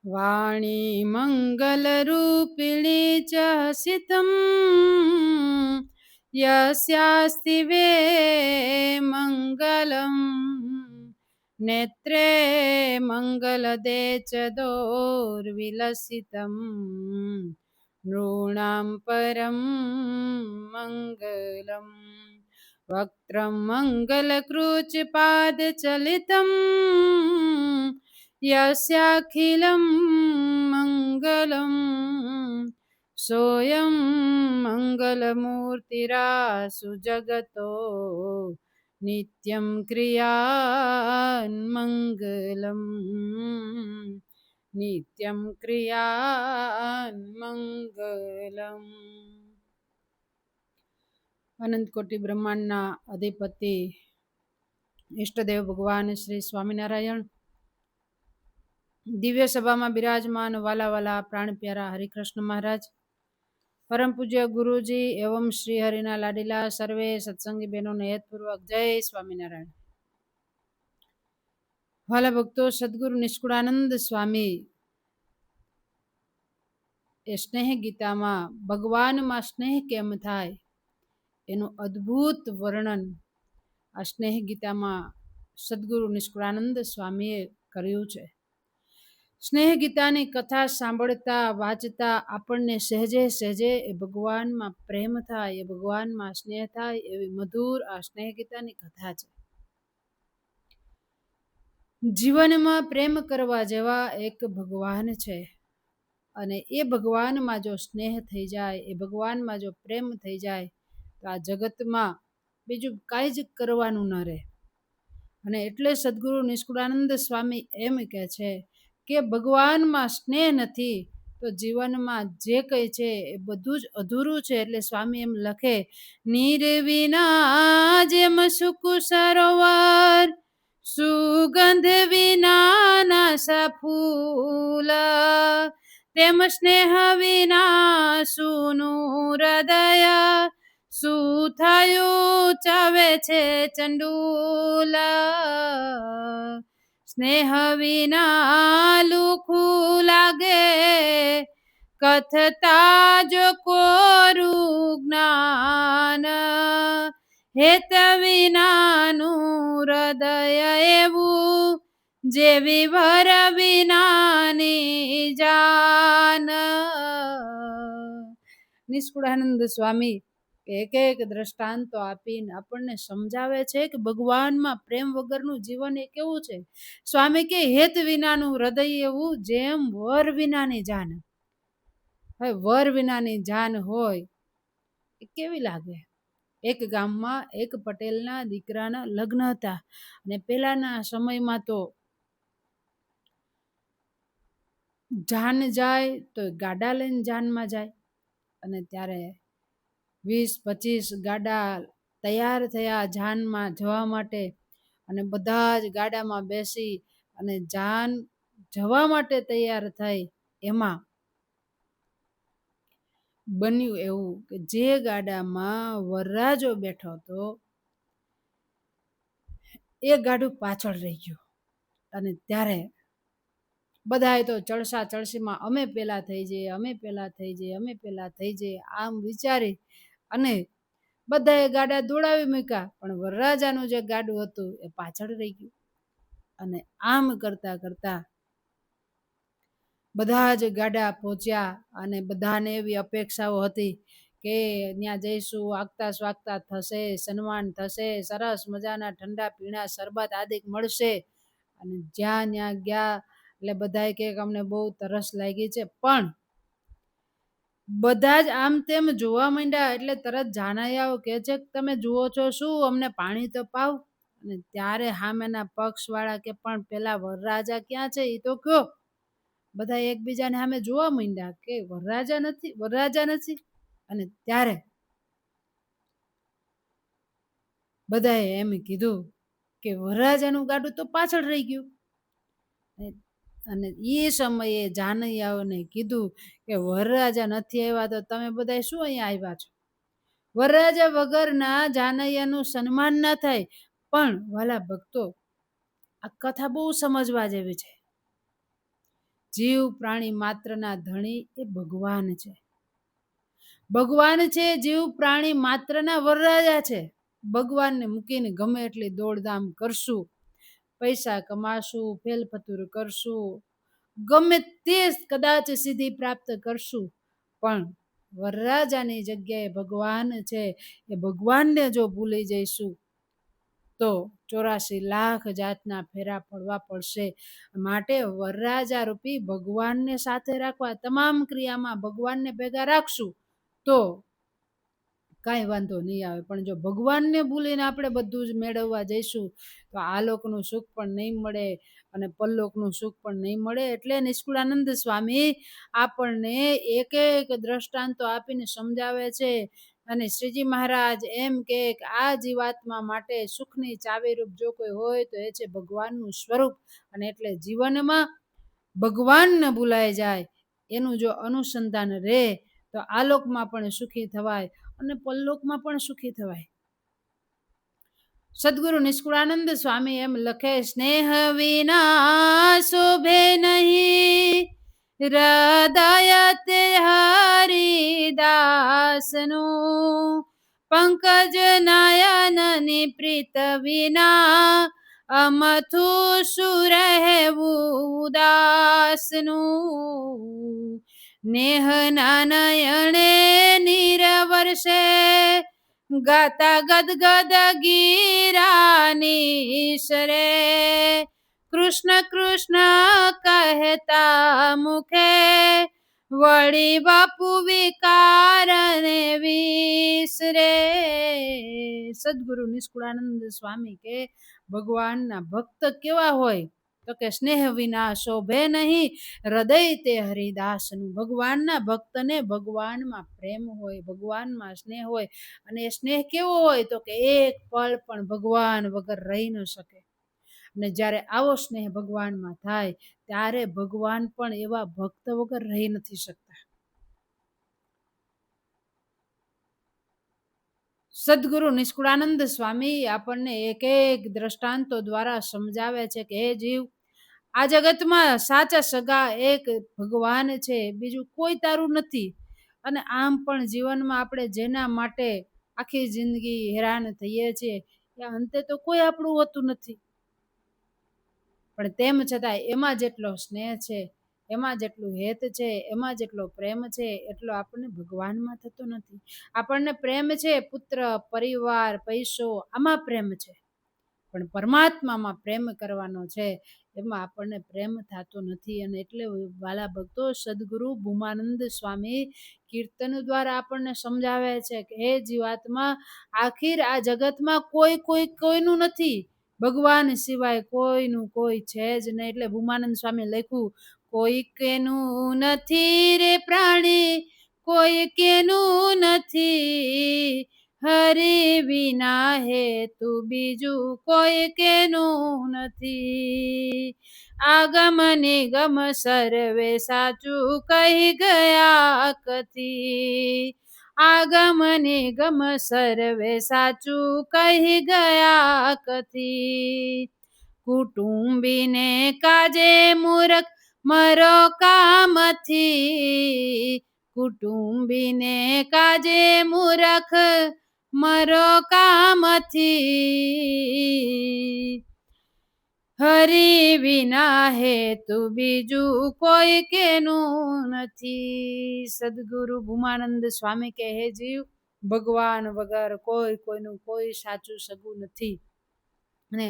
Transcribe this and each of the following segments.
वाणी मङ्गलरूपिणी च हसितं यस्यास्ति वे मङ्गलम् नेत्रे मङ्गलदे च दोर्विलसितं नॄणां परं मङ्गलम् वक्त्रं मङ्गलकृचपादचलितं यस्याखिलं मङ्गलं सोऽयं मङ्गलमूर्तिरासु जगतो नित्यं क्रियान्मङ्गलम् नित्यं क्रियान्मङ्गलम्। अनंत कोटि ब्रह्मांडना अधिपति इष्टदेव भगवान श्री स्वामीनारायण दिव्य सभा में विराजमान वाला वाला प्राण प्यारा हरिकृष्ण महाराज परम पूज्य गुरुजी एवं श्री हरिना लाडीला सर्वे सत्संगी बहनों ने हेतपूर्वक जय स्वामीनारायण। वाला भक्तों, सद्गुरु निष्कुळानंद स्वामी ए स्नेह गीता में भगवान में स्नेह केम थाय एनु अद्भुत वर्णन आ स्नेह गीता में सद्गुरु निष्कुळानंद स्वामीए कर्युं छे। स्नेह गीतानी कथा सांभळता वांचता आपणने सहजे सहजे ए भगवान में प्रेम थाय, ए भगवान में स्नेह थाय एवी मधुर आ स्नेह गीतानी कथा छे। जीवन में प्रेम करवा जेवा एक भगवान छे अने ए भगवान में जो स्नेह थई जाय, ए भगवान में जो प्रेम थई जाय तो आ जगत में बीजुं कांई ज करवानुं न रहे। अने एटले सद्गुरु निष्कुळानंद स्वामी एम कहे छे के भगवान में स्नेह नथी तो जीवन में जे कई छे ए बधुं ज अधूरुं छे। एटले स्वामी एम लखे, नीर विना जेम सुख सरोवर, सुगंध विना नासा फूल, तेम स्नेह विना सूनुं हृदय, શું થયું ચાવે છે ચંડુલા, સ્નેહ વિના લુખું લાગે કથતા જો કોરું જ્ઞાન, હેત વિનાનું હૃદય એવું જેવી ભર વિનાની જાન। નિષ્કુળાનંદ સ્વામી एक एक दृष्टांतो आपीने आपणने समजावे छे कि भगवान में प्रेम वगरनुं जीवन ए केवुं छे। स्वामी के हेत विनानुं हृदय एवुं जेम वर विनानी जान। हवे वर विनानी जान होय ए केवी लागे। एक गाममां एक पटेलना दीकराना लग्न हता अने पेलाना समयमां तो जान जाय तो गाडा लईने जानमा जाय अने त्यारे 20-25 गाडा तैयार थया जान में जवा माटे अने बधा ज गाडा में बेसी अने जान जवा माटे तैयार थई। एमां बन्युं एवुं के जे गाडा में वरराजो बेठो तो ए गाडुं पाछळ रही गयुं अने त्यारे बधाए तो चड़सा चड़सी में अमे पेला थई जईए, अमे पेला थई जईए, अमे पेला थई जईए आम विचारी अने बधाए गाडा दौड़ावी मूक्या पण वरराजानुं जे गाडुं हतुं ए पाछळ रही गयुं। अने आम करता करता बधा ज गाडा पहोंच्या अने बधाने एवी अपेक्षाओ हती के त्यां जईशुं, आगता स्वागता थशे, सन्मान थशे, सरस मजाना ठंडा पीणा शरबत आदि मळशे। अने ज्यां न्या गया એટલે બધાએ કે અમને બહુ તરસ લાગી છે પણ બધા જ આમ તેમ જોવા માંડ્યા એટલે તરત જાનૈયાઓ કહે છે કે તમે જુઓ છો શું, અમને પાણી તો પાવ। અને ત્યારે સામેના પક્ષવાળા કે પણ પેલા વરરાજા ક્યાં છે એ તો કયો। બધા એકબીજાને સામે જોવા માંડ્યા કે વરરાજા નથી। અને ત્યારે બધાએ એમ કીધું કે વરરાજાનું ગાડું તો પાછળ રહી ગયું। અને એ સમયે જાનૈયાઓને કીધું કે વરરાજા નથી આવ્યા તો તમે બધા શું અહીંયા આવ્યા છો। વરરાજા વગરના જાનૈયાનું સન્માન ન થાય। પણ વાલા ભક્તો, આ કથા બહુ સમજવા જેવી છે। જીવ પ્રાણી માત્રના ધણી એ ભગવાન છે. ભગવાન છે જીવ પ્રાણી માત્રના વરરાજા છે. ભગવાનને મૂકીને ગમે એટલી દોડધામ કરશું, પૈસા કમાશું, ફેલફતુર કરશું, ગમે તે કદાચ સિદ્ધિ પ્રાપ્ત કરશું, પણ વરરાજાની જગ્યાએ ભગવાન છે એ ભગવાનને જો ભૂલી જઈશું તો 84 લાખ જાતના ફેરા પડવા પડશે. માટે વરરાજા રૂપી ભગવાનને સાથે રાખવા, તમામ ક્રિયામાં ભગવાનને ભેગા રાખશું તો કાંઈ વાંધો નહીં આવે. પણ જો ભગવાનને ભૂલીને આપણે બધું જ મેળવવા જઈશું તો આ લોકનું સુખ પણ નહીં મળે અને પરલોકનું સુખ પણ નહીં મળે. એટલે નિષ્કુળાનંદ સ્વામી આપણને એક એક દ્રષ્ટાંતો આપીને સમજાવે છે. અને શ્રીજી મહારાજ એમ કે આ જીવાત્મા માટે સુખની ચાવીરૂપ જો કોઈ હોય તો એ છે ભગવાનનું સ્વરૂપ. અને એટલે જીવનમાં ભગવાન ન ભૂલાઈ જાય એનું જો અનુસંધાન રહે તો આ લોકમાં પણ સુખી થવાય અને પરલોકમાં પણ સુખી થવાય. સદગુરુ નિષ્કુળાનંદ સ્વામી એમ લખે, સ્નેહ વિના શોભે નહીં હૃદય તે હરિદાસનું, પંકજ નયનની પ્રીત વિના અમથું શું રહેવું ઉદાસનું. નેહના નયણે નીર વર્ષે ગાતા ગદગદ ગીરાની સરે, કૃષ્ણ કૃષ્ણ કહેતા મુખે વળી બાપુ વિકારને વિસરે. સદગુરુ નિષ્કુળાનંદ સ્વામી કે ભગવાનના ભક્ત કેવા હોય તો કે સ્નેહ વિના શોભે નહીં હૃદય તે હરિદાસનું. ભગવાનના ભક્તને ભગવાનમાં પ્રેમ હોય, ભગવાનમાં સ્નેહ હોય. અને એ સ્નેહ કેવો હોય તો કે એક પળ પણ ભગવાન વગર રહી ન શકે. અને જ્યારે આવો સ્નેહ ભગવાનમાં થાય ત્યારે ભગવાન પણ એવા ભક્ત વગર રહી નથી શકતા. સદગુરુ નિષ્કુળાનંદ સ્વામી આપણને એક એક દ્રષ્ટાંતો દ્વારા સમજાવે છે કે હે જીવ, આ જગતમાં સાચા સગા એક ભગવાન છે, બીજું કોઈ તારું નથી. અને આમ પણ જીવનમાં આપણે જેના માટે આખી જિંદગી હેરાન થઈએ છીએ એ અંતે તો કોઈ આપણું હોતું નથી. પણ તેમ છતાં એમાં જેટલો સ્નેહ છે, એમાં જેટલું હેત છે, એમાં જેટલો પ્રેમ છે એટલો આપણને ભગવાનમાં થતો નથી. આપણને પ્રેમ છે પુત્ર, પરિવાર, પૈસો, આમાં પ્રેમ છે, પણ પરમાત્મામાં પ્રેમ કરવાનો છે એમાં આપણને પ્રેમ થતો નથી. અને એટલે વાલા ભક્તો, સદગુરુ ભૂમાનંદ સ્વામી કીર્તન દ્વારા આપણને સમજાવે છે કે હે જીવાત્મા, આખીર આ જગતમાં કોઈનું નથી, ભગવાન સિવાય કોઈનું કોઈ છે જ નહીં. એટલે ભૂમાનંદ સ્વામી લખ્યું, કોઈ કેનું નથી રે પ્રાણી, કોઈ કેનું નથી, હરિ વિના હેતુ બીજું કોઈ કેનું નથી. આગમ નિગમ સર્વે સાચું કહી ગયા કથી, આગમ નિગમ સર્વે સાચું કહી ગયા કથી. કુટુંબીને કાજે મૂરખ મરો કામથી, કુટુંબીને કાજે મૂરખ મરો કામથી, હરિ વિના હેતુ બીજું કોઈ કેનું નથી. સદગુરુ ભૂમાનંદ સ્વામી કહે, હે જીવ, ભગવાન વગર કોઈનું કોઈ સાચું સગું નથી. અને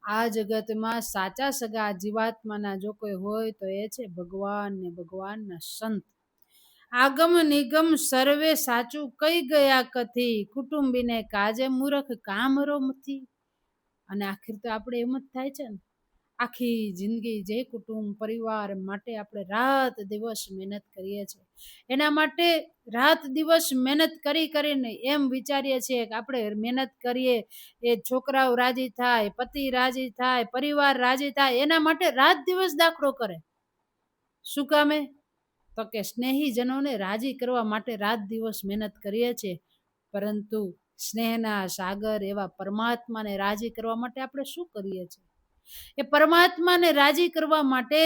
આ જગતમાં સાચા સગા જીવાત્માના જો કોઈ હોય તો એ છે ભગવાન ને ભગવાનના સંત. આગમ નિગમ સર્વે સાચું કઈ ગયા કથી, કુટુંબીને કાજે મૂરખ કામરો મથી. અને આખીર તો આપણે એમ જ થાય છે ને, આખી જિંદગી જે કુટુંબ પરિવાર માટે આપણે રાત દિવસ મહેનત કરીએ છીએ, એના માટે રાત દિવસ મહેનત કરીને એમ વિચારીએ છીએ કે આપણે મહેનત કરીએ એ છોકરાઓ રાજી થાય, પતિ રાજી થાય, પરિવાર રાજી થાય, એના માટે રાત દિવસ દાખલો કરે. શું કામે? તો કે સ્નેહીજનોને રાજી કરવા માટે રાત દિવસ મહેનત કરીએ છીએ. પરંતુ સ્નેહના સાગર એવા પરમાત્માને રાજી કરવા માટે આપણે શું કરીએ છીએ? એ પરમાત્માને રાજી કરવા માટે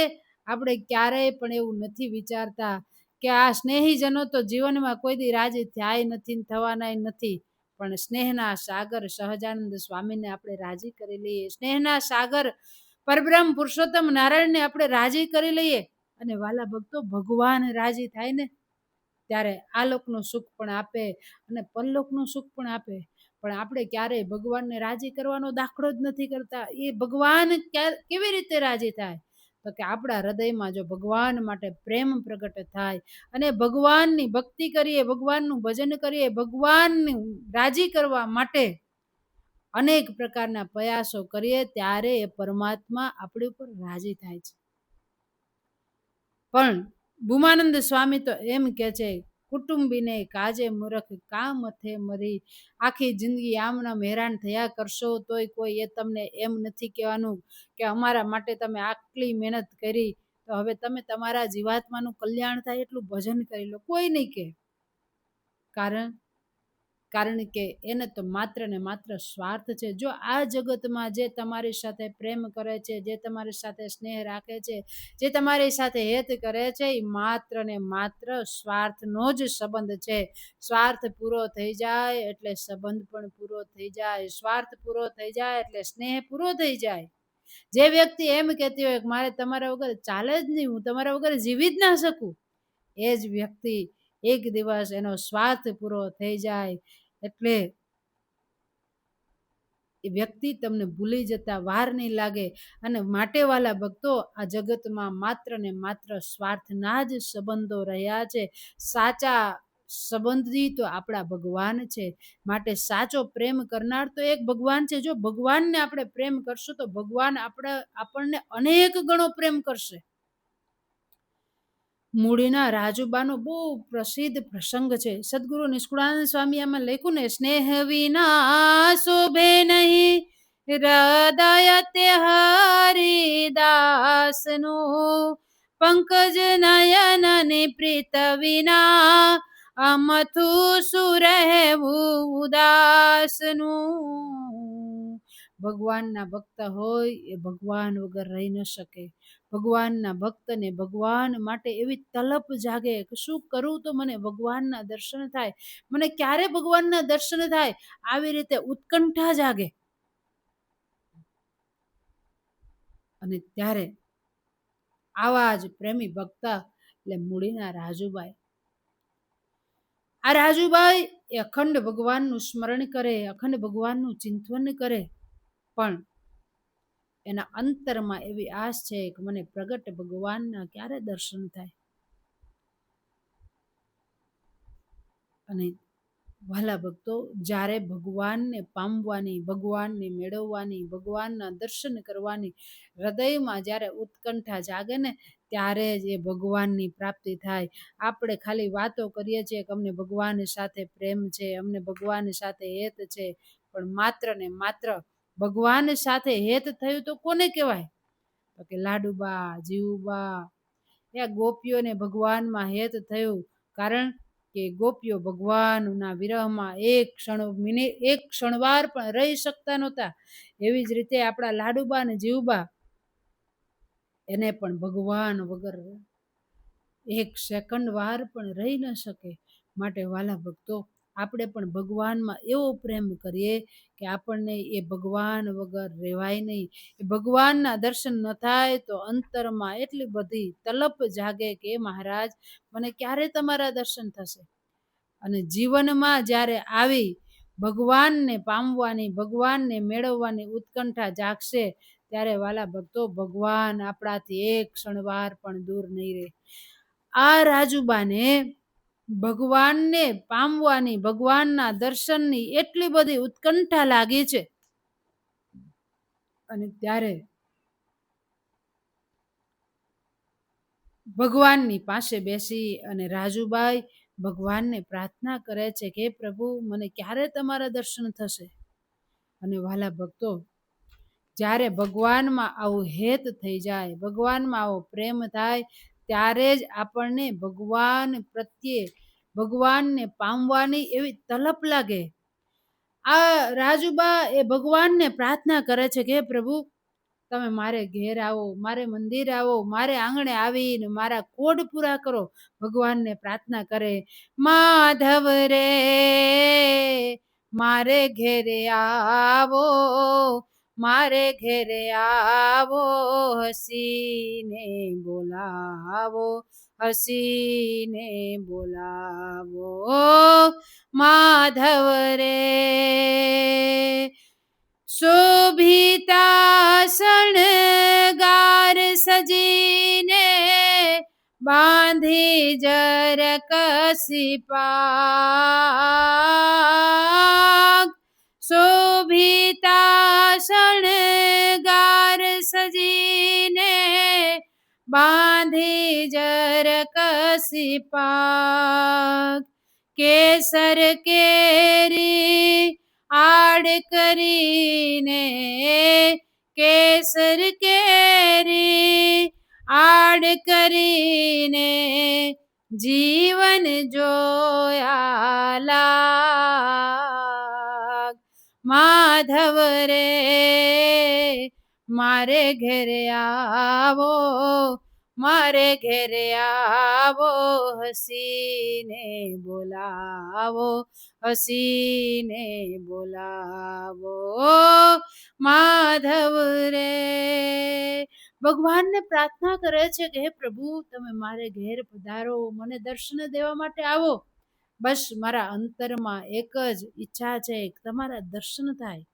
આપણે ક્યારેય પણ એવું નથી વિચારતા કે આ સ્નેહીજનો તો જીવનમાં કોઈ દી રાજી થાય નથી ને થવાના નથી, પણ સ્નેહના સાગર સહજાનંદ સ્વામીને આપણે રાજી કરી લઈએ, સ્નેહના સાગર પરબ્રહ્મ પુરુષોત્તમ નારાયણને આપણે રાજી કરી લઈએ, અને વાલા ભક્તો ભગવાન રાજી થાય ને ત્યારે આ લોકનું સુખ પણ આપે અને પરલોકનું સુખ પણ આપે. પણ આપણે ક્યારેય ભગવાનને રાજી કરવાનો દાખલો જ નથી કરતા. એ ભગવાન કેવી રીતે રાજી થાય? તો કે આપણા હૃદયમાં જો ભગવાન માટે પ્રેમ પ્રગટ થાય અને ભગવાનની ભક્તિ કરીએ, ભગવાનનું ભજન કરીએ, ભગવાનને રાજી કરવા માટે અનેક પ્રકારના પ્રયાસો કરીએ, ત્યારે એ પરમાત્મા આપણી ઉપર રાજી થાય છે. પણ ભૂમાનંદ સ્વામી તો એમ કે છે, કુટુંબીને કાજે મૂરખ કામ મથે મરી, આખી જિંદગી આમનામ હેરાન થયા કરશો તોય કોઈ એ તમને એમ નથી કહેવાનું કે અમારા માટે તમે આટલી મહેનત કરી, તો હવે તમે તમારા જીવાત્માનું કલ્યાણ થાય એટલું ભજન કરી લો. કોઈ નહીં કહે. કારણ કે એને તો માત્ર ને માત્ર સ્વાર્થ છે. જો આ જગતમાં જે તમારી સાથે પ્રેમ કરે છે, જે તમારી સાથે સ્નેહ રાખે છે, જે તમારી સાથે હેત કરે છે, એ માત્ર ને માત્ર સ્વાર્થનો જ સંબંધ છે. સ્વાર્થ પૂરો થઈ જાય એટલે સંબંધ પણ પૂરો થઈ જાય, સ્વાર્થ પૂરો થઈ જાય એટલે સ્નેહ પૂરો થઈ જાય. જે વ્યક્તિ એમ કહેતી હોય કે મારે તમારા વગર ચાલે જ નહીં, હું તમારા વગર જીવી જ ના શકું, એ જ વ્યક્તિ એક દિવસ એનો સ્વાર્થ પૂરો થઈ જાય એટલે એ વ્યક્તિ તમને ભૂલી જતા વાર નહીં લાગે. અને માટે વાલા ભક્તો, આ જગતમાં માત્ર ને માત્ર સ્વાર્થના જ સંબંધો રહ્યા છે. સાચા સંબંધી તો આપણા ભગવાન છે. માટે સાચો પ્રેમ કરનાર તો એક ભગવાન છે. જો ભગવાનને આપણે પ્રેમ કરશું તો ભગવાન આપણને અનેક ગણો પ્રેમ કરશે. મૂળીના રાજુબાનો બહુ પ્રસિદ્ધ પ્રસંગ છે. સદગુરુ નિષ્કુળાનંદ સ્વામી આમાં લખ્યું ને, સ્નેહ વિના શોભે નહીં હૃદય તે હરિદાસનું, પંકજ નયન ને પ્રીત વિના અમથું સુરહેવું ઉદાસનું. ભગવાનના ભક્ત હોય એ ભગવાન વગર રહી ન શકે. ભગવાનના ભક્તને ભગવાન માટે એવી તલપ જાગે કે શું કરું તો મને ભગવાનના દર્શન થાય, મને ક્યારે ભગવાનના દર્શન થાય, આવી રીતે ઉત્કંઠા જાગે. અને ત્યારે આવા જ પ્રેમી ભક્ત એટલે મૂળીના રાજુબાઈ. આ રાજુબાઈ એ અખંડ ભગવાનનું સ્મરણ કરે, અખંડ ભગવાનનું ચિંતન કરે, પણ એના અંતરમાં એવી આસ છે કે મને પ્રગટ ભગવાનના ક્યારે દર્શન થાય. અને વાલા ભક્તો, જ્યારે ભગવાનને પામવાની, ભગવાનને મેળવવાની, ભગવાનના દર્શન કરવાની હૃદયમાં જ્યારે ઉત્કંઠા જાગે ને, ત્યારે જ એ ભગવાનની પ્રાપ્તિ થાય. આપણે ખાલી વાતો કરીએ છીએ કે અમને ભગવાન સાથે પ્રેમ છે, અમને ભગવાન સાથે હેત છે, પણ માત્ર ને માત્ર ભગવાન સાથે હેત થયું તો કોને કહેવાય? તો કે લાડુબા, જીવુબા, એ ગોપીઓને ભગવાનમાં હેત થયું. કારણ કે ગોપીઓ ભગવાનના વિરહમાં એક ક્ષણવાર પણ રહી શકતા નહોતા. એવી જ રીતે આપણા લાડુબા અને જીવુબા, એને પણ ભગવાન વગર એક સેકન્ડ વાર પણ રહી ન શકે. માટે વાલા ભક્તો, આપણે પણ ભગવાનમાં એવો પ્રેમ કરીએ કે આપણને એ ભગવાન વગર રહેવાય નહીં. એ ભગવાનના દર્શન ન થાય તો અંતરમાં એટલી બધી તલપ જાગે કે મહારાજ મને ક્યારે તમારા દર્શન થશે. અને જીવનમાં જ્યારે આવી ભગવાનને પામવાની, ભગવાનને મેળવવાની ઉત્કંઠા જાગશે, ત્યારે વાલા ભક્તો ભગવાન આપણાથી એક ક્ષણવાર પણ દૂર નહીં રહે. આ રાજુબાને ભગવાનને પામવાની, ભગવાનના દર્શનની એટલી બધી ઉત્કંઠા લાગી છે. અને ત્યારે ભગવાનની પાસે બેસી અને રાજુબાઈ ભગવાનને પ્રાર્થના કરે છે કે હે પ્રભુ, મને ક્યારે તમારા દર્શન થશે. અને વાલા ભક્તો, જ્યારે ભગવાનમાં આવું હેત થઈ જાય, ભગવાનમાં આવો પ્રેમ થાય, ત્યારે જ આપણને ભગવાન પ્રત્યે, ભગવાનને પામવાની એવી તલપ લાગે. આ રાજુબા એ ભગવાનને પ્રાર્થના કરે છે કે હે પ્રભુ, તમે મારે ઘેર આવો, મારે મંદિર આવો, મારે આંગણે આવીને મારા કોડ પૂરા કરો. ભગવાનને પ્રાર્થના કરે, માધવ રે મારે ઘેરે આવો, મારે ઘેરે આવો, હસીને બોલાવો, હસીને બોલાવો, માધવ રે શોભિતા શણગાર સજીને બાંધી જરકસી પાગ, શોભિતા શણગાર સજીને બાંધી જરકસી પાગ, કેસર કેરી આડ કરીને, કેસર કેરી આડ કરીને જીવન જોયા લાગ, માધવ રે મારે ઘેરે આવો, મારે ઘેરે આવો, હસીને બોલાવો, હસીને બોલાવો, માધવ રે. ભગવાનને પ્રાર્થના કરે છે કે હે પ્રભુ તમે મારે ઘેર પધારો, મને દર્શન દેવા માટે આવો. બસ મારા અંતરમાં એક જ ઈચ્છા છે, તમારા દર્શન થાય.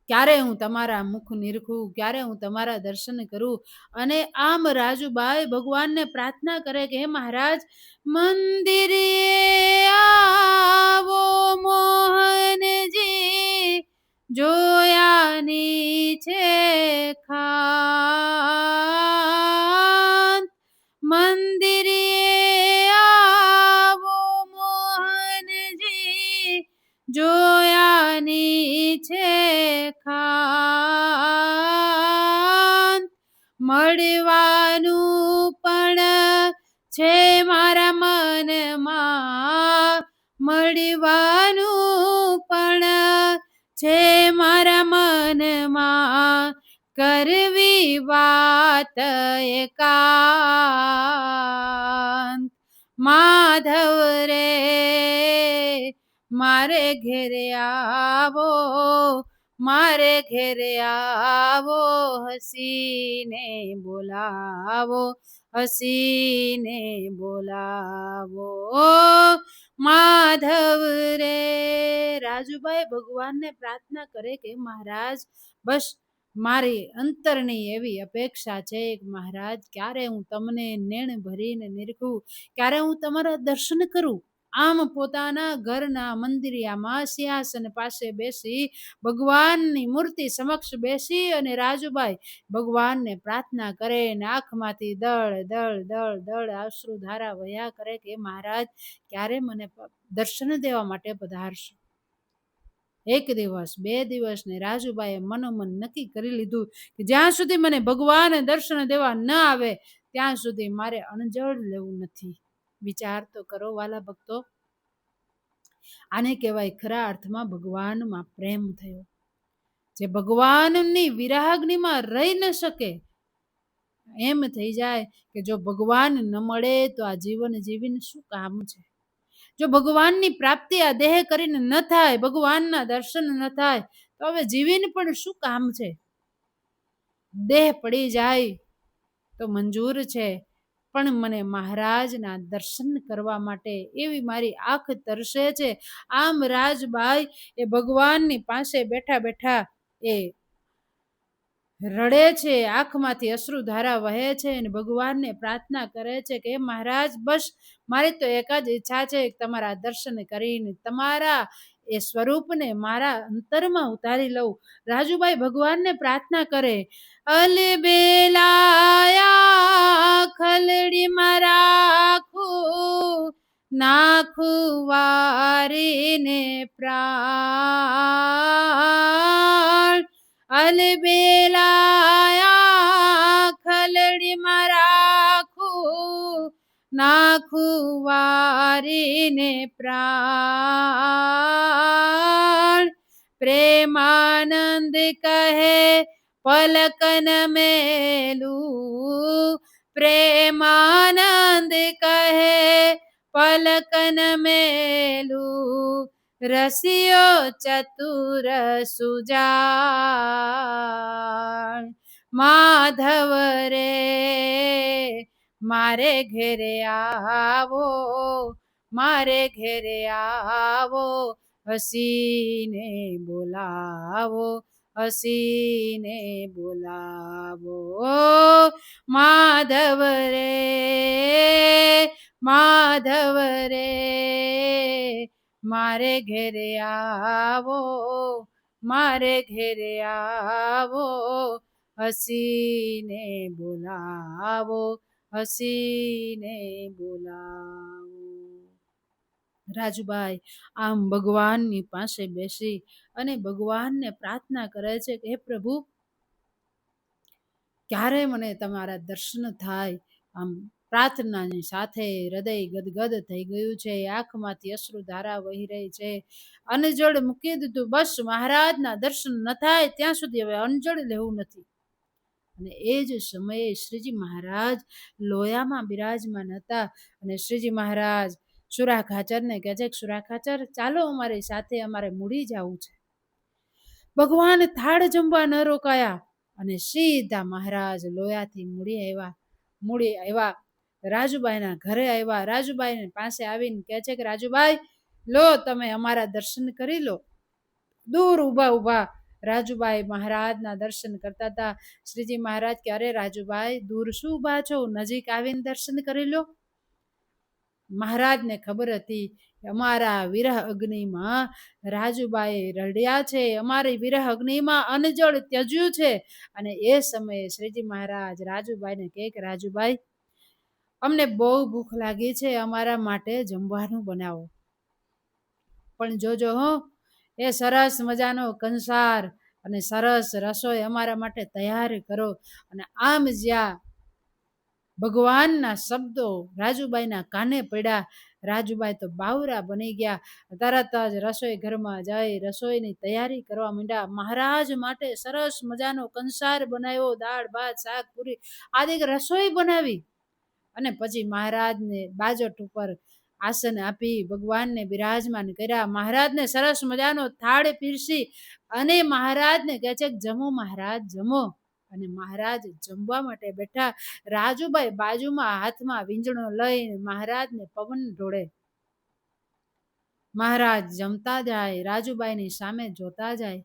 ક્યારે હું તમારા મુખ નિરખું, ક્યારે હું તમારા દર્શન કરું. અને આમ રાજુબાઈ ભગવાનને પ્રાર્થના કરે કે હે મહારાજ મંદિરે આવો મોહનજી, જોયાની છે ખાન, મંદિરે આવો મોહનજી, જોયાની છે ખાન, મળવાનું પણ છે મારા મનમાં, મળવાનું પણ છે મારા મનમાં, કરવી વાત એકાંત, માધવ રે મારે ઘેરે આવો, મારે ઘેરે આવો, હસીને બોલાવો, હસીને બોલાવો, માધવ રે. રાજુબાઈ ભગવાનને પ્રાર્થના કરે કે મહારાજ બસ મારી અંતરની એવી અપેક્ષા છે કે મહારાજ ક્યારે હું તમને નેણ ભરીને નિરખું, ક્યારે હું તમારા દર્શન કરું. આમ પોતાના ઘરના મંદિરિયામાં સિંહાસન પાસે બેસી, ભગવાનની મૂર્તિ સમક્ષ બેસી અને રાજુબાઈ ભગવાનને પ્રાર્થના કરે ને આંખમાંથી દળ દળ દળ દળ અશ્રુ ધારા વહ્યા કરે કે મહારાજ ક્યારે મને દર્શન દેવા માટે પધારશો. એક દિવસ, બે દિવસ ને રાજુબાઈએ મનોમન નક્કી કરી લીધું કે જ્યાં સુધી મને ભગવાન દર્શન દેવા ન આવે ત્યાં સુધી મારે અણજળ લેવું નથી. વિચાર તો કરો વાલા ભક્તો, આને કહેવાય ખરા અર્થમાં ભગવાનમાં પ્રેમ થયો. જે ભગવાનની વિરાગનીમાં રહી ન શકે, એમ થઈ જાય કે જો ભગવાન ન મળે તો આ જીવન જીવીને શું કામ છે. જો ભગવાનની પ્રાપ્તિ આ દેહ કરીને ન થાય, ભગવાનના દર્શન ન થાય તો હવે જીવીને પણ શું કામ છે. દેહ પડી જાય તો મંજૂર છે, પણ મને મહારાજના દર્શન કરવા માટે એવી મારી આંખ તરસે છે. આમ રાજબાઈ એ ભગવાનની પાસે બેઠા બેઠા એ રડે છે, આંખમાંથી અશ્રુ ધારા વહે છે અને ભગવાનને પ્રાર્થના કરે છે કે મહારાજ બસ મારી તો એક જ ઈચ્છા છે કે તમારા દર્શન કરીને તમારા એ સ્વરૂપને મારા અંતરમાં ઉતારી લઉં. રાજુબાઈ ભગવાનને પ્રાર્થના કરે, અલબેલાયા ખલડીમાં રાખું, નાખું વારીને પ્રાણ, અલબેલાયા ખલડીમાં રાખું, નાખું વારીને પ્રાણ, પ્રેમાનંદ કહે પલકન મેલું પ્રેમાનંદ કહે, પલકન મેલું રસિયો ચતુર સુજાણ. માધવ રે મારે ઘેરે આવો, મારે ઘેરે આવો, હસીને બોલાવો, હસીને બોલાવો. માધવ રે માધવ રે મારે ઘેરે આવો, મારે ઘેરે આવો, હસીને બોલાવો, હસીને બોલાવો. રાજુબાઈ આમ ભગવાનની પાસે બેસી અને ભગવાનને પ્રાર્થના કરે છે કે હે પ્રભુ, ક્યારે મને તમારા દર્શન થાય. આમ પ્રાર્થનાની સાથે હૃદય ગદગદ થઈ ગયું છે, આંખમાંથી અશ્રુધારા વહી રહી છે. અનજળ મૂકી દીધું, બસ મહારાજના દર્શન ન થાય ત્યાં સુધી હવે અનજળ લેવું નથી. અને એ જ સમયે શ્રીજી મહારાજ લોયામાં બિરાજમાન હતા. અને શ્રીજી મહારાજ સુરા ખાચરને કહે છે, સુરા ખાચર ચાલો અમારી સાથે, અમારે મૂડી જવું છે. ભગવાન થાળ જમવા ન રોકાયા અને સીધા મહારાજ લોયાથી મૂડી આવ્યા, રાજુબાઈના ઘરે આવ્યા. રાજુબાઈ પાસે આવીને કહે છે કે રાજુબાઈ લો, તમે અમારા દર્શન કરી લો. દૂર ઊભા રાજુબાઈ મહારાજના દર્શન કરતા હતા. શ્રીજી મહારાજ કે અરે રાજુબાઈ, દૂર શું ઊભા છો, નજીક આવીને દર્શન કરી લો. મહારાજને ખબર હતી કે અમારા વિરહ અગ્નિમાં રાજુબાઈ રડ્યા છે, અમારી વિરહ અગ્નિમાં અનજળ ત્યજ્યું છે. અને એ સમયે શ્રીજી મહારાજ રાજુબાઈને કહે કે રાજુબાઈ, અમને બહુ ભૂખ લાગી છે, અમારા માટે જમવાનું બનાવો. પણ જોજો હો, એ સરસ મજાનો કંસાર અને સરસ રસોઈ અમારા માટે તૈયાર કરો. અને આમ જ્યાં ભગવાનના શબ્દો રાજુબાઈના કાને પડ્યા, રાજુબાઈ તો બાવરા બની ગયા. તરત જ રસોઈ ઘરમાં જઈ રસોઈની તૈયારી કરવા માંડ્યા. મહારાજ માટે સરસ મજાનો કંસાર બનાવ્યો, દાળ ભાત શાક પૂરી આદિ રસોઈ બનાવી. અને પછી મહારાજને બાજોટ ઉપર આસન આપી ભગવાનને બિરાજમાન કર્યા. મહારાજને સરસ મજાનો થાળ પીરસી અને મહારાજને કહે છે જમો મહારાજ, જમો. અને મહારાજ જમવા માટે બેઠા. રાજુબાઈ બાજુમાં હાથમાં વીંજણો લઈને મહારાજને પવન ઢોળે. મહારાજ જમતા જાય, રાજુબાઈની સામે જોતા જાય.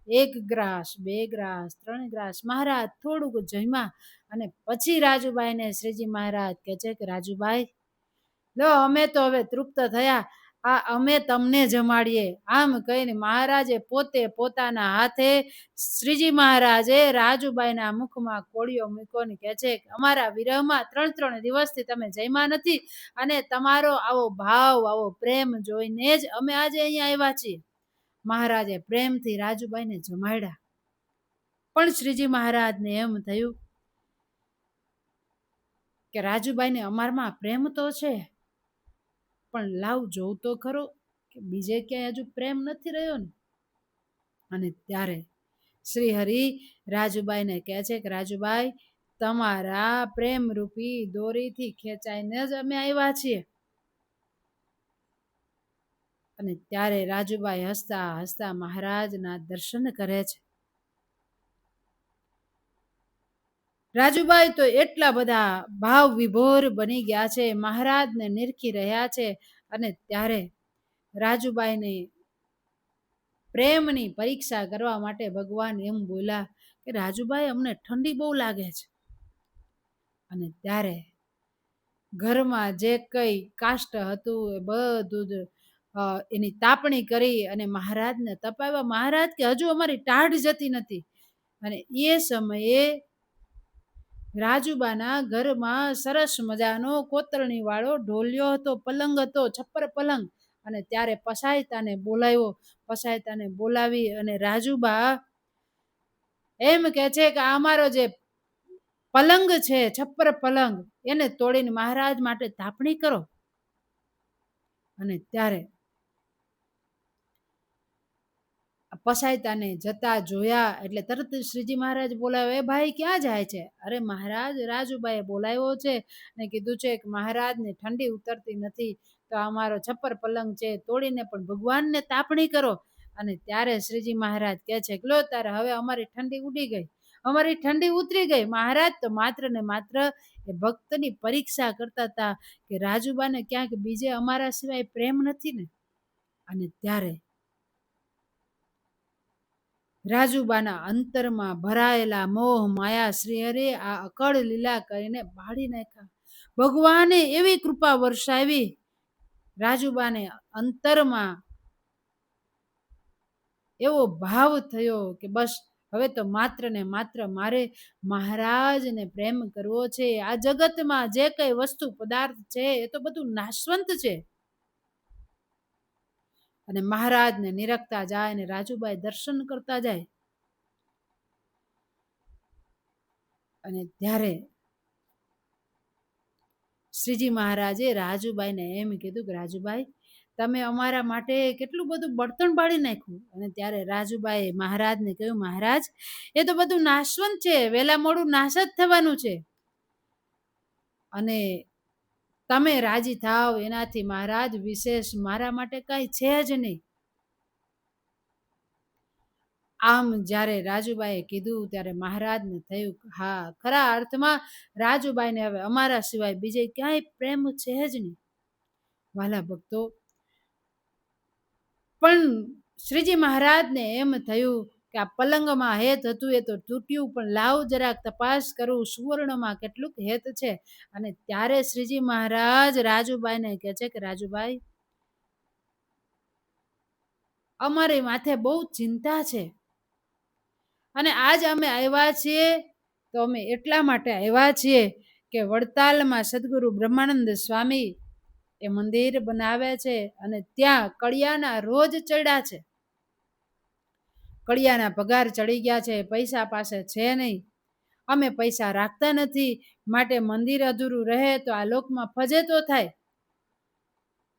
1 ગ્રાસ 2 ગ્રાસ 3 ગ્રાસ મહારાજ થોડુંક જમ્યા. અને પછી રાજુબાઈને શ્રીજી મહારાજ કહે છે કે રાજુબાઈ લો, અમે તો હવે તૃપ્ત થયા, આ અમે તમને જમાડીએ. આમ કહીને મહારાજે પોતે પોતાના હાથે શ્રીજી મહારાજે રાજુબાઈના મુખમાં કોળિયો મૂકોને કહે છે કે અમારા વિરહમાં 3 દિવસથી તમે જમ્યા નથી, અને તમારો આવો ભાવ આવો પ્રેમ જોઈને જ અમે આજે અહીંયા આવ્યા છીએ. મહારાજે પ્રેમથી રાજુબાઈને જમાડ્યા. પણ શ્રીજી મહારાજને એમ થયું કે રાજુબાઈને અમારમાં પ્રેમ તો છે, પણ લાવ જોઉં તો ખરો કે બીજે ક્યાંય હજુ પ્રેમ નથી રહ્યો ને. અને ત્યારે શ્રી હરિ રાજુબાઈને કહે છે કે રાજુબાઈ, તમારા પ્રેમ રૂપી દોરીથી ખેંચાઈને જ અમે આવ્યા છીએ. અને ત્યારે રાજુબાઈ હસતા હસતા મહારાજના દર્શન કરે છે. રાજુબાઈ તો એટલા બધા ભાવ વિભોર બની ગયા છે, મહારાજને નિરખી રહ્યા છે. અને ત્યારે રાજુબાઈને પ્રેમની પરીક્ષા કરવા માટે ભગવાન એમ બોલ્યા કે રાજુબાઈ, અમને ઠંડી બહુ લાગે છે. અને ત્યારે ઘરમાં જે કઈ કાષ્ટ હતું એ બધું જ એની તાપણી કરી અને મહારાજને તપાવ્યા. મહારાજ કે હજુ અમારી ટાઢ જતી નથી. અને એ સમયે રાજુબાના ઘરમાં સરસ મજાનો કોતરણી વાળો ઢોલિયો હતો, પલંગ હતો, છપ્પર પલંગ. અને ત્યારે પસાયતાને બોલાવ્યો. પસાયતાને બોલાવી અને રાજુબા એમ કે છે કે અમારો જે પલંગ છે, છપ્પર પલંગ, એને તોડીને મહારાજ માટે તાપણી કરો. અને ત્યારે પસાયતાને જતા જોયા એટલે તરત શ્રીજી મહારાજ બોલાવે, એ ભાઈ ક્યાં જાય છે? અરે મહારાજ, રાજુબાઈએ બોલાવ્યો છે અને કીધું છે કે મહારાજને ઠંડી ઉતરતી નથી, તો અમારો છપ્પર પલંગ છે તોડીને પણ ભગવાનને તાપણી કરો. અને ત્યારે શ્રીજી મહારાજ કહે છે કે લો તારે હવે અમારી ઠંડી ઉડી ગઈ, અમારી ઠંડી ઉતરી ગઈ. મહારાજ તો માત્ર ને માત્ર એ ભક્તની પરીક્ષા કરતા હતા કે રાજુબાને ક્યાંક બીજે અમારા સિવાય પ્રેમ નથી ને. અને ત્યારે રાજુબાના અંતરમાં ભરાયેલા મોહ માયા શ્રી હરે આ અકળ લીલા કરીને બાળી નાખ્યા. ભગવાને એવી કૃપા વરસાવી, રાજુબાને અંતરમાં એવો ભાવ થયો કે બસ હવે તો માત્ર ને માત્ર મારે મહારાજને પ્રેમ કરવો છે. આ જગતમાં જે કઈ વસ્તુ પદાર્થ છે એ તો બધું નાશવંત છે. અને મહારાજને નિરખતા જાય અને રાજુબાઈ દર્શન કરતા જાય. અને ત્યારે શ્રીજી મહારાજે રાજુબાઈને એમ કીધું કે રાજુબાઈ, તમે અમારા માટે કેટલું બધું બળતણ બાળી નાખ્યું. અને ત્યારે રાજુબાઈએ મહારાજને કહ્યું, મહારાજ એ તો બધું નાશવંત છે, વહેલા મોડું નાશ જ થવાનું છે, અને તમે રાજી થાવ એનાથી મહારાજ વિશેષ મારા માટે કાંઈ છે જ નહીં. આમ જ્યારે રાજુબાઈએ કીધું ત્યારે મહારાજને થયું હા, ખરા અર્થમાં રાજુબાઈને હવે અમારા સિવાય બીજે ક્યાંય પ્રેમ છે જ નહીં. વાલા ભક્તો, પણ શ્રીજી મહારાજને એમ થયું કે આ પલંગમાં હેત હતું એ તો તૂટ્યું, પણ લાવ જરાક તપાસ કરું સુવર્ણમાં કેટલુંક હેત છે. અને ત્યારે શ્રીજી મહારાજ રાજુબાઈને કહે છે કે રાજુબાઈ, અમારી માથે બહુ ચિંતા છે, અને આજ અમે આવ્યા છીએ તો અમે એટલા માટે આવ્યા છીએ કે વડતાલમાં સદગુરુ બ્રહ્માનંદ સ્વામી એ મંદિર બનાવે છે, અને ત્યાં કળિયાના રોજ ચડ્યા છે. કળિયાના પગાર ચડી ગયા છે, પૈસા પાસે છે નહીં, અમે પૈસા રાખતા નથી, માટે મંદિર અધૂરું રહે તો આ લોકમાં ફજેતો થાય.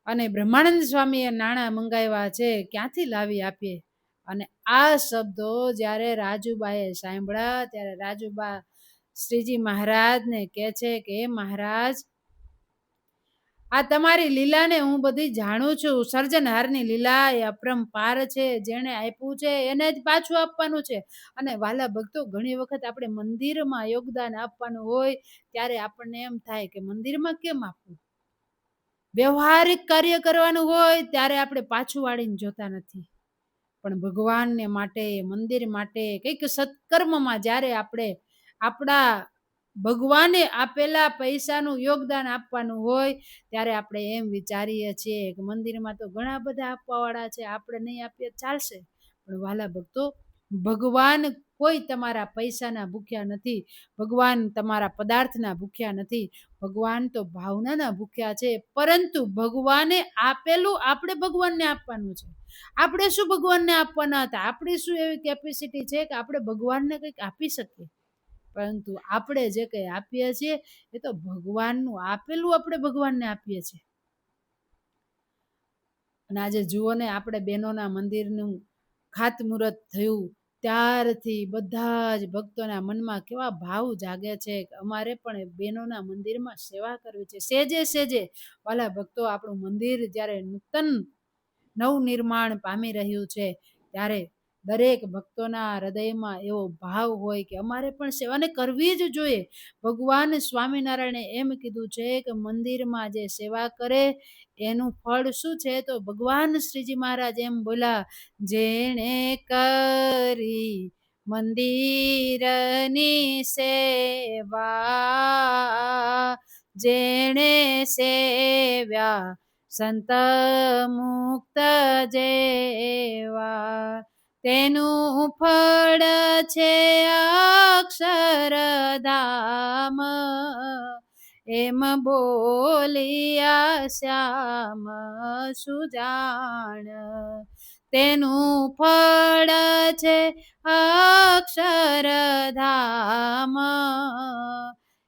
અને બ્રહ્માનંદ સ્વામીએ નાણાં મંગાવ્યા છે, ક્યાંથી લાવી આપીએ. અને આ શબ્દો જ્યારે રાજુબાએ સાંભળ્યા ત્યારે રાજુબા શ્રીજી મહારાજને કહે છે કે મહારાજ, આ તમારી લીલાને હું બધી જાણું છું. સર્જનહારની લીલા એ અપરંપાર છે, જેણે આપ્યું છે એને જ પાછું આપવાનું છે. અને વાલા ભક્તો, ઘણી વખત આપણે મંદિરમાં યોગદાન આપવાનું હોય ત્યારે આપણને એમ થાય કે મંદિરમાં કેમ આપવું. વ્યવહારિક કાર્ય કરવાનું હોય ત્યારે આપણે પાછું વાળીને જોતા નથી, પણ ભગવાનને માટે, મંદિર માટે, કંઈક સત્કર્મમાં જ્યારે આપણે આપણા ભગવાને આપેલા પૈસાનું યોગદાન આપવાનું હોય ત્યારે આપણે એમ વિચારીએ છીએ કે મંદિરમાં તો ઘણા બધા આપવાવાળા છે, આપણે નહીં આપીએ ચાલશે. પણ વાલા ભક્તો, ભગવાન કોઈ તમારા પૈસાના ભૂખ્યા નથી, ભગવાન તમારા પદાર્થના ભૂખ્યા નથી, ભગવાન તો ભાવનાના ભૂખ્યા છે. પરંતુ ભગવાને આપેલું આપણે ભગવાનને આપવાનું છે. આપણે શું ભગવાનને આપવાના હતા? આપણી શું એવી કેપેસિટી છે કે આપણે ભગવાનને કંઈક આપી શકીએ? પરંતુ આપણે જે કંઈ આપીએ છીએ એ તો ભગવાનનું આપેલું આપણે ભગવાનને આપીએ છીએ. અને આજે જુઓ ને, આપણે બહેનોના મંદિરનું ખાતમુહૂર્ત થયું ત્યારથી બધા જ ભક્તોના મનમાં કેવા ભાવ જાગે છે કે અમારે પણ બહેનોના મંદિરમાં સેવા કરવી છે. સેજે સેજે વાલા ભક્તો, આપણું મંદિર જ્યારે નૂતન નવનિર્માણ પામી રહ્યું છે ત્યારે દરેક ભક્તોના હૃદયમાં એવો ભાવ હોય કે અમારે પણ સેવાને કરવી જ જોઈએ. ભગવાન સ્વામિનારાયણે એમ કીધું છે કે મંદિરમાં જે સેવા કરે એનું ફળ શું છે? તો ભગવાન શ્રીજી મહારાજ એમ બોલા, જેણે કરી મંદિરની સેવા, જેણે સેવ્યા સંત મુક્ત જેવા, તેનું ફળ છે અક્ષરધામ, એમ બોલિયા શ્યામ સુજાણ. તેનું ફળ છે અક્ષરધામ,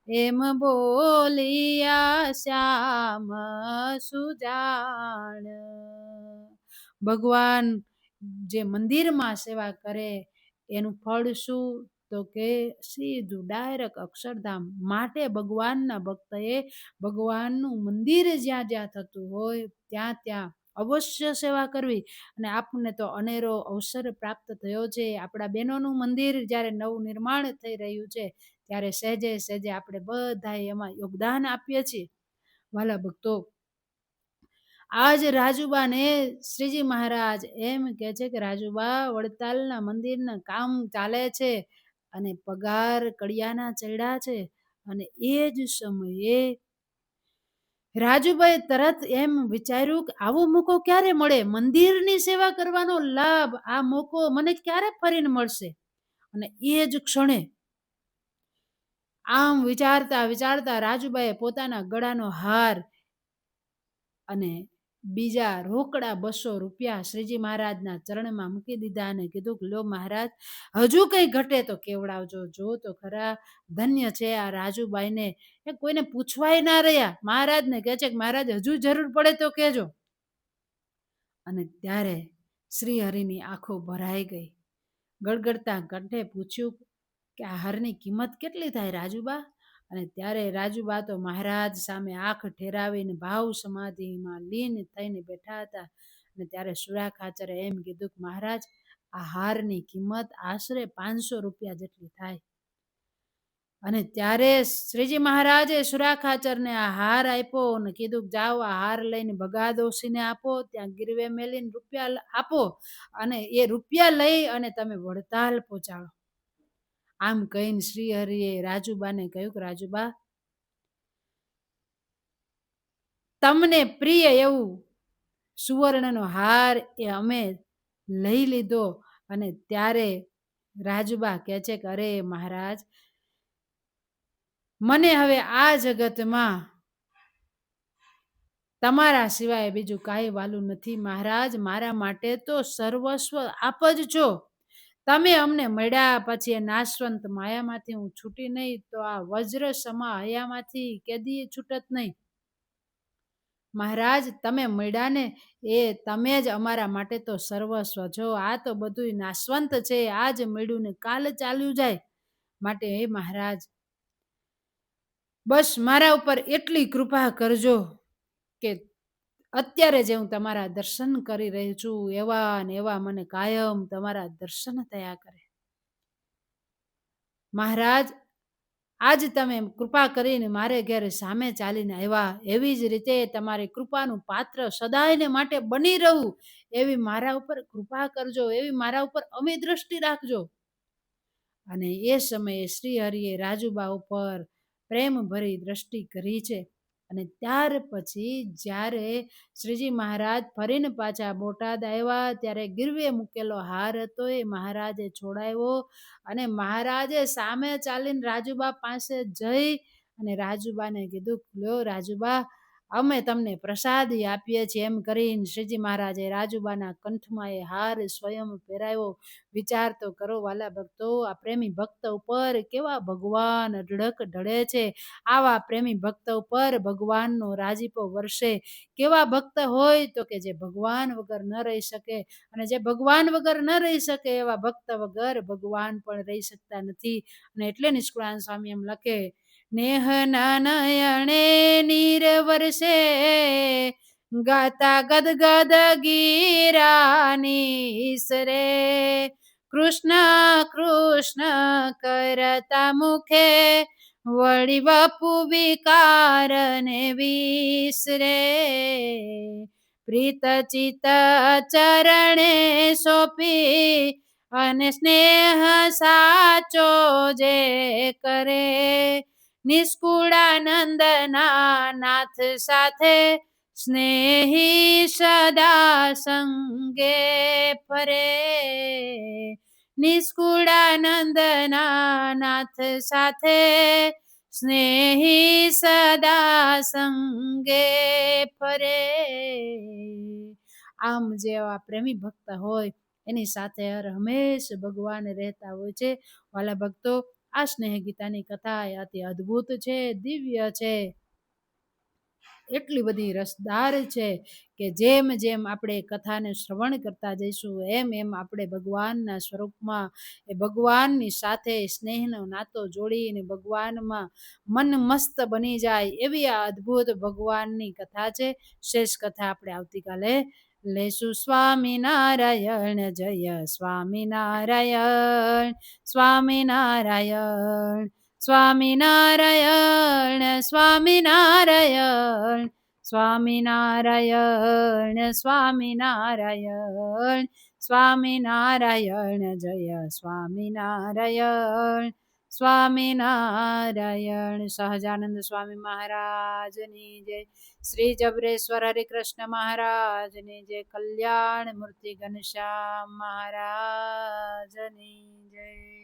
એમ બોલિયા શ્યામ સુજાણ. ભગવાન જે મંદિરમાં સેવા કરે એનું ફળ શું? તો કે સીધું ડાયરેક્ટ અક્ષરધામ. માટે ભગવાનના ભક્તએ ભગવાનનું મંદિર જ્યાં જ્યાં થતું હોય ત્યાં ત્યાં અવશ્ય સેવા કરવી. અને આપણને તો અનેરો અવસર પ્રાપ્ત થયો છે. આપણા બહેનોનું મંદિર જ્યારે નવું નિર્માણ થઈ રહ્યું છે ત્યારે સહેજે સહેજે આપણે બધા એમાં યોગદાન આપીએ છીએ. વાલા ભક્તો, આજ રાજુબાને શ્રીજી મહારાજ એમ કે છે કે રાજુબા, વડતાલના મંદિરના કામ ચાલે છે અને પગાર કડિયાના ચડ્યા છે. અને એ જ સમયે રાજુભાઈ તરત એમ વિચાર્યું કે આવો મોકો ક્યારે મળે? મંદિરની સેવા કરવાનો લાભ, આ મોકો મને ક્યારે ફરીને મળશે? અને એ જ ક્ષણે આમ વિચારતા વિચારતા રાજુભાઈએ પોતાના ગળાનો હાર અને બીજા રોકડા 200 રૂપિયા શ્રીજી મહારાજના ચરણમાં મૂકી દીધા અને કીધું કે લો મહારાજ, હજુ કઈ ઘટે તો કેવડાવજો. જો તો ખરા, ધન્ય છે આ રાજુબાઈને. એ કોઈને પૂછવાય ના રહ્યા. મહારાજને કહે છે કે મહારાજ હજુ જરૂર પડે તો કહેજો. અને ત્યારે શ્રી હરિની આંખો ભરાઈ ગઈ. ગળગળતા કંઠે પૂછ્યું કે આ હારની કિંમત કેટલી થાય રાજુબા? અને ત્યારે રાજુબા તો મહારાજ સામે આંખ ઠેરાવીને ભાવ સમાધિમાં લીન થઈને બેઠા હતા. અને ત્યારે સુરા ખાચરે એમ કીધું કે મહારાજ, આ હારની કિંમત આશરે 500 રૂપિયા જેટલી થાય. અને ત્યારે શ્રીજી મહારાજે સુરા ખાચરને આ હાર આપ્યો અને કીધું જાઓ આ હાર લઈને ભગા ડોશીને આપો, ત્યાં ગીરવે મેલીને રૂપિયા આપો અને એ રૂપિયા લઈ અને તમે વડતાલ પહોંચાડો. આમ કહીને શ્રી હરિએ રાજુબાને કહ્યું કે રાજુબા, તમને પ્રિય એવું સુવર્ણનો હાર એ અમે લઈ લીધો. અને ત્યારે રાજુબા કહે છે કે અરે મહારાજ, મને હવે આ જગતમાં તમારા સિવાય બીજું કાંઈ વાલું નથી. મહારાજ, મારા માટે તો સર્વસ્વ આપ જ છો. તમે અમને મળ્યા પછી એ નાશવંત માયામાંથી હું છૂટી નહીં તો આ વજ્ર સમા હૈયામાંથી કેદીએ છૂટત નહીં. મહારાજ, તમે મળ્યા ને એ તમે જ અમારા માટે તો સર્વસ્વ છો. આ તો બધું નાશવંત છે, આજ મળ્યું ને કાલ ચાલ્યું જાય. માટે હે મહારાજ, બસ મારા ઉપર એટલી કૃપા કરજો કે અત્યારે જે હું તમારા દર્શન કરી રહી છું એવા ને એવા મને કાયમ તમારા દર્શન થયા કરે. મહારાજ, આજ તમે કૃપા કરીને મારે ઘેર સામે ચાલીને આવ્યા, એવી જ રીતે તમારી કૃપાનું પાત્ર સદાયને માટે બની રહું એવી મારા ઉપર કૃપા કરજો, એવી મારા ઉપર અમી દ્રષ્ટિ રાખજો. અને એ સમયે શ્રી હરિએ રાજુબા ઉપર પ્રેમ ભરી દ્રષ્ટિ કરી છે. અને ત્યાર પછી જ્યારે શ્રીજી મહારાજ ફરીને પાછા બોટાદ આવ્યા ત્યારે ગીરવે મૂકેલો હાર હતો એ મહારાજે છોડાવ્યો. અને મહારાજે સામે ચાલીને રાજુબા પાસે જઈ અને રાજુબાને કીધું, લ્યો રાજુબા, અમે તમને પ્રસાદી આપીએ છીએ. એમ કરીને શ્રીજી મહારાજે રાજુબાના કંઠમાં એ હાર સ્વયં પહેરાવ્યો. વિચાર તો કરો વાલા ભક્તો, આ પ્રેમી ભક્ત ઉપર કેવા ભગવાન અઢળક ઢળે છે. આવા પ્રેમી ભક્ત ઉપર ભગવાનનો રાજીપો વરસે. કેવા ભક્ત હોય તો કે જે ભગવાન વગર ન રહી શકે. અને જે ભગવાન વગર ન રહી શકે એવા ભક્ત વગર ભગવાન પણ રહી શકતા નથી. અને એટલે નિષ્કુળાનંદ સ્વામી એમ લખે, નેહના નયણે નીર વરસે, ગાતા ગદગદ ગીરાની ઈસરે, કૃષ્ણ કૃષ્ણ કરતા મુખે, વળી બાપુ વિકારને વિસરે, પ્રીત ચિત ચરણે સોંપી અને સ્નેહ સાચો જે કરે, નિષ્કુળાનંદના નાથ સાથે સ્નેહી સદા સંગે ફરે, નિષ્કુળાનંદના નાથ સાથે સ્નેહી સદા સંગે ફરે. આમ જેવા પ્રેમી ભક્ત હોય એની સાથે હર હંમેશ ભગવાન રહેતા હોય છે. વાલા ભક્તો, આ સ્નેહ ગીતાની કથા અતિ અદ્ભુત છે, દિવ્ય છે. એટલી બધી રસદાર છે કે જેમ જેમ આપણે કથાને શ્રવણ કરતા જઈશું એમ એમ આપણે ભગવાનના સ્વરૂપમાં એ ભગવાનની સાથે સ્નેહનો નાતો જોડીને ભગવાનમાં મન મસ્ત બની જાય એવી આ અદ્ભુત ભગવાનની કથા છે. શેષ કથા આપણે આવતીકાલે લેશું. સ્વામિનારાયણ જય સ્વામિનારાયણ સ્વામિનારાયણ સ્વામિનારાયણ સ્વામિનારાયણ સ્વામિનારાયણ સ્વામિનારાયણ સ્વામિનારાયણ જય સ્વામિનારાયણ સ્વામિનારાયણ. સહજાનંદ સ્વામી મહારાજની જય. શ્રી જબરેશ્વર હરિકૃષ્ણ મહારાજની જય. કલ્યાણ મૂર્તિ ઘનશ્યામ મહારાજની જય.